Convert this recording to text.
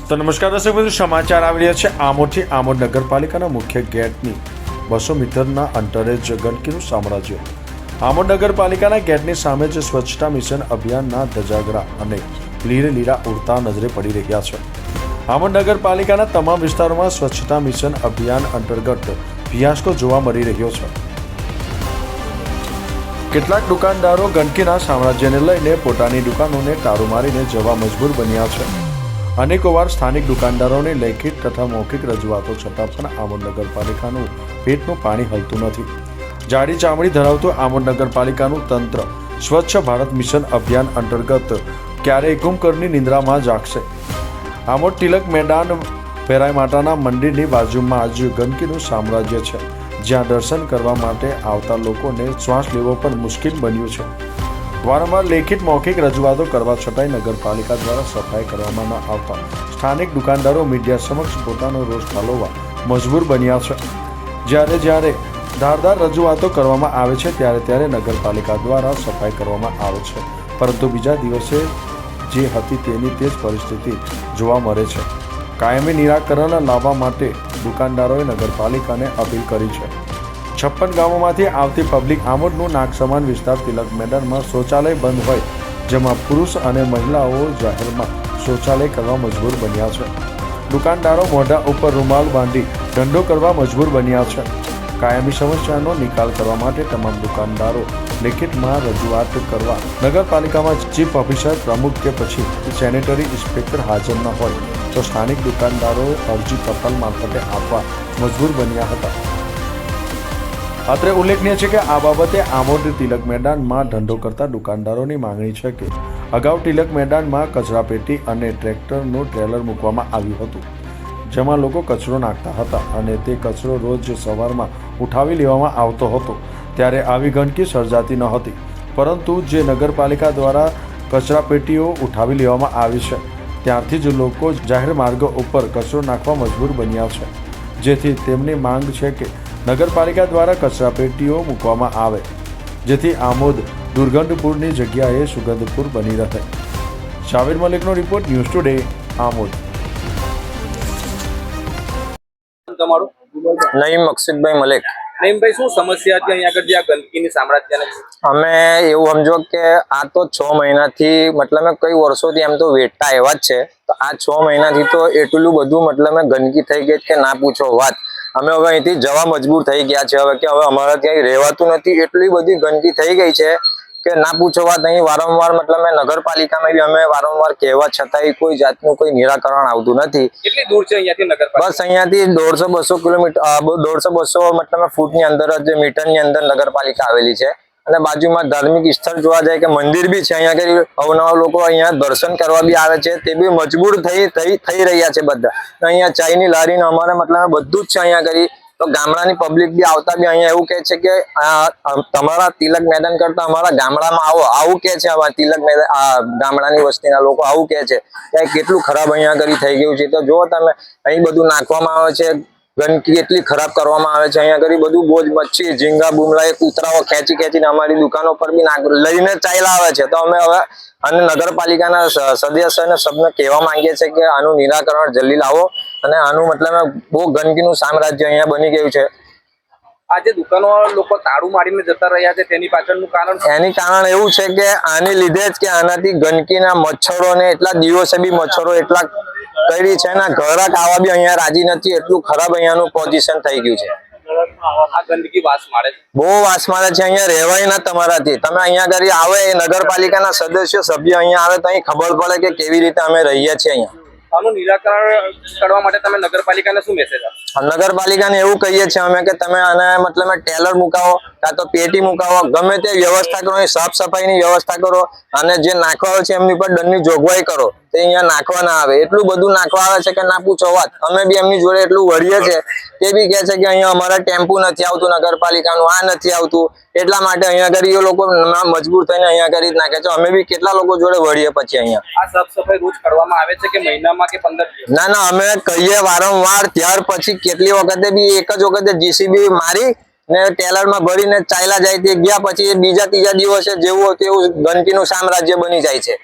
તો નમસ્કાર દર્શક મિત્રો, સમાચાર આવી રહ્યા છે આમોદથી. આમોદ નગરપાલિકાના મુખ્ય ગેટની 200 મીટરના અંતરે જ ગંદકીનું સામ્રાજ્ય. આમોદ નગરપાલિકાના ગેટની સામે જ સ્વચ્છતા મિશન અભિયાનના ધજાગરા અને લીરેલીરા ઉડતા નજરે પડી રહ્યા છે. આમોદ નગરપાલિકાના તમામ વિસ્તારોમાં સ્વચ્છતા મિશન અભિયાન અંતર્ગત ફિયાસ્કો જોવા મળી રહ્યો છે. કેટલાક દુકાનદારો ગંદકીના સામ્રાજ્યને લઈને પોતાની દુકાનોને તાળું મારીને જવા મજબૂર બન્યા છે. અનેકોવાર સ્થાનિક દુકાનદારોને લેખિત તથા મૌખિક રજૂઆતો છતાં પણ આમોદ નગરપાલિકાનું પેટનું પાણી હલતું નથી. જાડી ચામડી ધરાવતું આમોદ નગરપાલિકાનું તંત્ર સ્વચ્છ ભારત મિશન અભિયાન અંતર્ગત ક્યારેય કુંભકર્ણની નિંદ્રામાં જાગશે. આમોદ તિલક મેદાન ભેરાઈ માતાના મંદિરની બાજુમાં જ ગંદકીનું સામ્રાજ્ય છે, જ્યાં દર્શન કરવા માટે આવતા લોકોને શ્વાસ લેવો પણ મુશ્કેલ બન્યું છે. વારંવાર લેખિત મૌખિક રજૂઆતો કરવા છતાંય નગરપાલિકા દ્વારા સફાઈ કરવામાં ન આવતા સ્થાનિક દુકાનદારો મીડિયા સમક્ષ પોતાનો રોષ ઠાલવવા મજબૂર બન્યા છે. જ્યારે ધારદાર રજૂઆતો કરવામાં આવે છે ત્યારે નગરપાલિકા દ્વારા સફાઈ કરવામાં આવે છે, પરંતુ બીજા દિવસે જે હતી તેની તે જ પરિસ્થિતિ જોવા મળે છે. કાયમી નિરાકરણ લાવવા માટે દુકાનદારોએ નગરપાલિકાને અપીલ કરી છે. 56 ગામોમાંથી આવતી પબ્લિક આમોદનું નાક સમાન વિસ્તાર તિલક મેદાનમાં શૌચાલય બંધ હોય, જેમાં પુરુષ અને મહિલાઓ જાહેરમાં શૌચાલય કરવા મજબૂર બન્યા છે. દુકાનદારો મોઢા ઉપર રૂમાલ બાંધી ધંધો કરવા મજબૂર બન્યા છે. કાયમી સમસ્યાનો નિકાલ કરવા માટે તમામ દુકાનદારો લેખિતમાં રજૂઆત કરવા નગરપાલિકામાં ચીફ ઓફિસર, પ્રમુખ કે પછી સેનેટરી ઇન્સ્પેક્ટર હાજર ન હોય તો સ્થાનિક દુકાનદારો અરજી ટપાલ મારફતે આપવા મજબૂર બન્યા હતા. અત્રે ઉલ્લેખનીય છે કે આ બાબતે આમોદ તિલક મેદાનમાં ધંધો કરતા દુકાનદારોની માંગણી છે કે અગાઉ તિલક મેદાનમાં કચરાપેટી અને ટ્રેક્ટરનું ટ્રેલર મૂકવામાં આવ્યું હતું, જેમાં લોકો કચરો નાખતા હતા અને તે કચરો રોજ સવારમાં ઉઠાવી લેવામાં આવતો હતો. ત્યારે આવી ગંદકી સર્જાતી ન હતી, પરંતુ જે નગરપાલિકા દ્વારા કચરાપેટીઓ ઉઠાવી લેવામાં આવી છે ત્યારથી જ લોકો જાહેર માર્ગો ઉપર કચરો નાખવા મજબૂર બન્યા છે. જેથી તેમની માંગ છે કે નગરપાલિકા દ્વારા કચરાપેટીઓ મૂકવામાં આવે, જેથી આમોદ દુર્ગંધપુરની જગ્યાએ સુગંધપુર બની રહે. શાવિર મલિકનો રિપોર્ટ, ન્યૂઝ ટુડે, આમોદ. તમારું? નઈમ મકસુદભાઈ મલેક. નઈમભાઈ, શું સમસ્યા હતી અહીંયા આગળ જે આ ગંદકીની સામ્રાજ્યને? અમે એવું સમજો કે આ તો 6 મહિનાથી મતલબ કઈ વર્ષોથી એમ તો વેટતા એવા જ છે, તો આ 6 મહિનાથી તો એટલું બધું મતલબ ગંદકી થઈ ગઈ કે ના પૂછો વાત. અમે હવે અહીંથી જવા મજબૂર થઈ ગયા છે હવે, કે હવે અમારા ત્યાં રહેવાતું નથી. એટલી બધી ગંદકી થઈ ગઈ છે કે ના પૂછો વાત. અહીં વારંવાર મતલબ નગરપાલિકામાં બી અમે વારંવાર કહેવા છતાંય કોઈ જાતનું કોઈ નિરાકરણ આવતું નથી. કેટલી દૂર છે અહીંયાથી નગરપાલિકા? બસ અહીંયાથી 150-200 કિલોમીટર, 150-200 મતલબ ફૂટની અંદર જ મીટરની અંદર નગરપાલિકા આવેલી છે. અને બાજુમાં ધાર્મિક સ્થળ જોવા જાય કે મંદિર બી છે. અહીંયા અવનવા લોકો અહીંયા દર્શન કરવા બી આવે છે, તે બી મજબૂર થઈ રહ્યા છે બધા. અહીંયા ચાયની લારીને અમારે મતલબ બધું જ છે અહીંયા આગળ. તો ગામડાની પબ્લિક બી આવતા બી અહીંયા એવું કહે છે કે તમારા તિલક મેદાન કરતા અમારા ગામડામાં આવો, આવું કહે છે. અમારા તિલક મેદાન ગામડાની વસ્તીના લોકો આવું કહે છે કે કેટલું ખરાબ અહીંયા આગળ થઈ ગયું છે. તો જો તમે અહીં બધું નાખવામાં આવે છે, ગંદકી એટલી ખરાબ કરવામાં આવે છે. અહીંયા આગળ બધું બોજ મચ્છી, ઝીંગા, બુમલા, કૂતરાઓ ખેંચીને અમારી દુકાનો પર બી લઈને ચાલ્યા આવે છે. તો અમે હવે અને નગરપાલિકાના સદસ્યને સબને કહેવા માંગીએ છીએ કે આનું નિરાકરણ જલ્દી લાવો. અને આનું મતલબ બહુ ગંદકીનું સામ્રાજ્ય અહીંયા બની ગયું છે. આજે દુકાનો લોકો તાળું મારીને જતા રહ્યા છે, તેની પાછળનું કારણ? એની કારણ એવું છે કે આની લીધે જ કે આનાથી ગંદકીના મચ્છરોને એટલા દિવસે બી મચ્છરો એટલા કરી છે ને ઘરાક આવા બી અહીંયા રાજી નથી. એટલું ખરાબ અહીંયાનું પોઝિશન થઈ ગયું છે. આ ગંદકી વાસ મારે છે, બહુ વાસ મારે છે. અહીંયા રહેવાય ના તમારાથી. તમે અહીંયા આગળ આવે, નગરપાલિકાના સભ્ય અહીંયા આવે તો અહીં ખબર પડે કે કેવી રીતે અમે રહીએ છીએ અહીંયા. આનું નિરાકરણ કરવા માટે તમે નગરપાલિકાને શું મેસેજ આપો? નગરપાલિકાને એવું કહીએ છીએ અમે કે તમે આને મતલબ ટેલર મુકાવો કાં તો પેટી મુકાવો, ગમે તે વ્યવસ્થા કરો, સાફ સફાઈની વ્યવસ્થા કરો. અને જે નાખવા આવે છે એમની પર દંડની જોગવાઈ કરો, તે અહીંયા નાખવા ના આવે. એટલું બધું નાખવા આવે છે કે ના પૂછો વાત. અમે બી એમની જોડે એટલું વળીએ છીએ, તે બી કહે છે કે અહીંયા અમારા ટેમ્પુ નથી આવતું, નગરપાલિકાનું આ નથી આવતું. એટલા માટે અહીંયા આગળ એ લોકો મજબૂર થઈને અહીંયા આગળ નાખે છે. અમે બી કેટલા લોકો જોડે વળીએ પછી અહીંયા. આ સાફ સફાઈ રોજ કરવામાં આવે છે કે મહિનામાં કે 15 દિવસ? ના, અમે કહીએ વારંવાર. ત્યાર પછી કેટલી વખતે બી એક જ વખતે જીસીબી મારી ને ટેલરમાં ભરીને ચાલ્યા જાય. તે ગયા પછી બીજા ત્રીજા દિવસે જેવું હતું એવું ગંદકીનું સામ્રાજ્ય બની જાય છે.